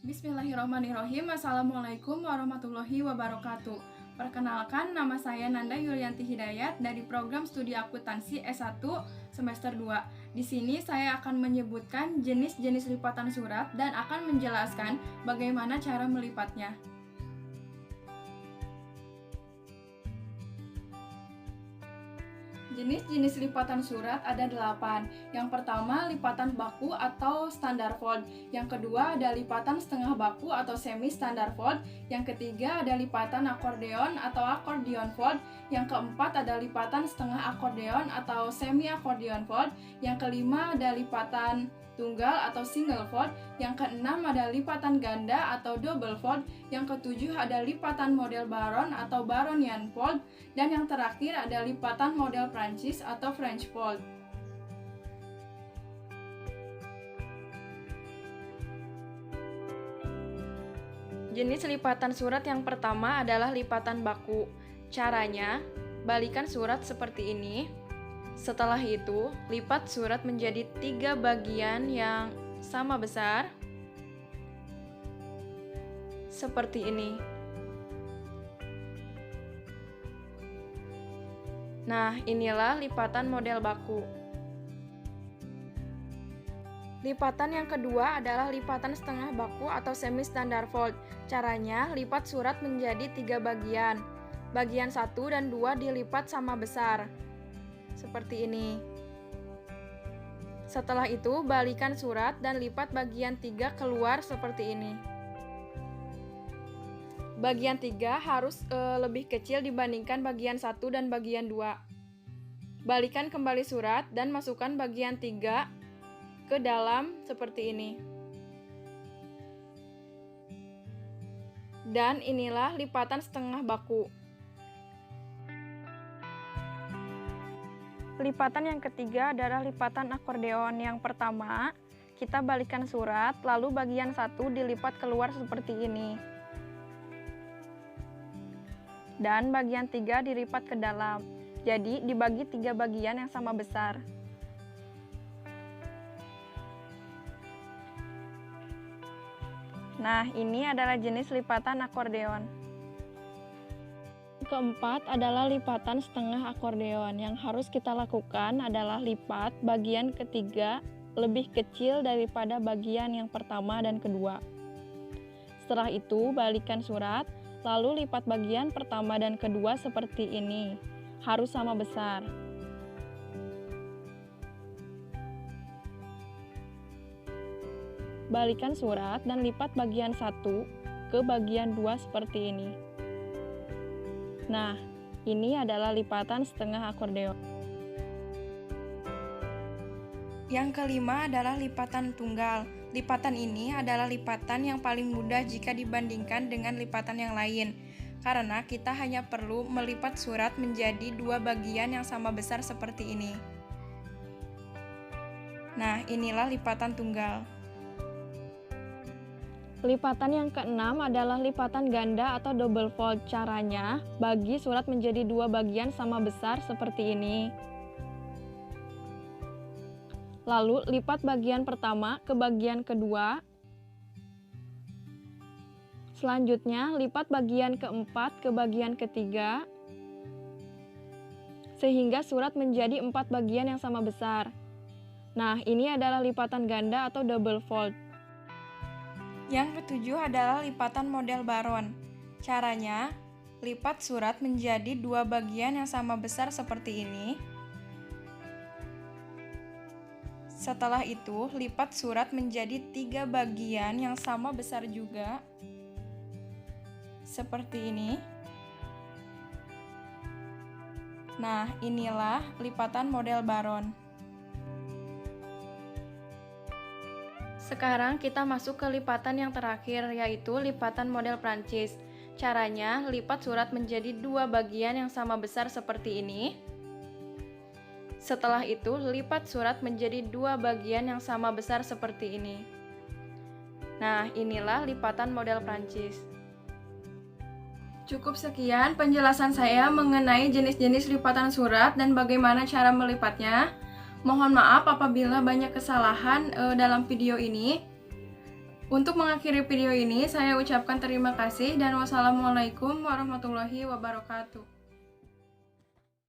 Bismillahirrahmanirrahim. Assalamualaikum warahmatullahi wabarakatuh. Perkenalkan, nama saya Nanda Yulianti Hidayat dari program studi akuntansi S1 semester 2. Di sini saya akan menyebutkan jenis-jenis lipatan surat dan akan menjelaskan bagaimana cara melipatnya. Jenis-jenis lipatan surat ada 8. Yang pertama, lipatan baku atau standar fold. Yang kedua, ada lipatan setengah baku atau semi standar fold. Yang ketiga, ada lipatan akordeon atau accordion fold. Yang keempat, ada lipatan setengah akordeon atau semi akordeon fold. Yang kelima, ada lipatan tunggal atau single fold. Yang keenam, ada lipatan ganda atau double fold. Yang ketujuh, ada lipatan model baron atau baronian fold. Dan yang terakhir, ada lipatan model Prancis atau French fold. Jenis lipatan surat yang pertama adalah lipatan baku. Caranya, balikan surat seperti ini. Setelah itu, lipat surat menjadi 3 bagian yang sama besar, seperti ini. Nah, inilah lipatan model baku. Lipatan yang kedua adalah lipatan setengah baku atau semi standar fold. Caranya, lipat surat menjadi 3 bagian. Bagian 1 dan 2 dilipat sama besar, seperti ini. Setelah itu, balikan surat dan lipat bagian 3 keluar seperti ini. Bagian 3 harus lebih kecil dibandingkan bagian 1 dan bagian 2. Balikan kembali surat dan masukkan bagian 3 ke dalam seperti ini. Dan inilah lipatan setengah baku. Lipatan yang ketiga adalah lipatan akordeon. Yang pertama, kita balikan surat, lalu bagian 1 dilipat keluar seperti ini. Dan bagian 3 dilipat ke dalam. Jadi, dibagi 3 bagian yang sama besar. Nah, ini adalah jenis lipatan akordeon. Keempat adalah lipatan setengah akordeon. Yang harus kita lakukan adalah lipat bagian ketiga lebih kecil daripada bagian yang pertama dan kedua. Setelah itu, balikan surat, lalu lipat bagian pertama dan kedua seperti ini. Harus sama besar. Balikan surat dan lipat bagian 1 ke bagian 2 seperti ini. Nah, ini adalah lipatan setengah akordeon. Yang kelima adalah lipatan tunggal. Lipatan ini adalah lipatan yang paling mudah jika dibandingkan dengan lipatan yang lain, karena kita hanya perlu melipat surat menjadi 2 bagian yang sama besar seperti ini. Nah, inilah lipatan tunggal. Lipatan yang keenam adalah lipatan ganda atau double fold. Caranya, bagi surat menjadi 2 bagian sama besar seperti ini. Lalu, lipat bagian pertama ke bagian kedua. Selanjutnya, lipat bagian keempat ke bagian ketiga. Sehingga surat menjadi 4 bagian yang sama besar. Nah, ini adalah lipatan ganda atau double fold. Yang ketujuh adalah lipatan model baron. Caranya, lipat surat menjadi 2 bagian yang sama besar seperti ini. Setelah itu, lipat surat menjadi 3 bagian yang sama besar juga, seperti ini. Nah, inilah lipatan model baron. Sekarang kita masuk ke lipatan yang terakhir, yaitu lipatan model Prancis. Caranya, lipat surat menjadi 2 bagian yang sama besar seperti ini. Setelah itu, lipat surat menjadi 2 bagian yang sama besar seperti ini. Nah, inilah lipatan model Prancis. Cukup sekian penjelasan saya mengenai jenis-jenis lipatan surat dan bagaimana cara melipatnya. Mohon maaf apabila banyak kesalahan dalam video ini. Untuk mengakhiri video ini, saya ucapkan terima kasih dan wassalamualaikum warahmatullahi wabarakatuh.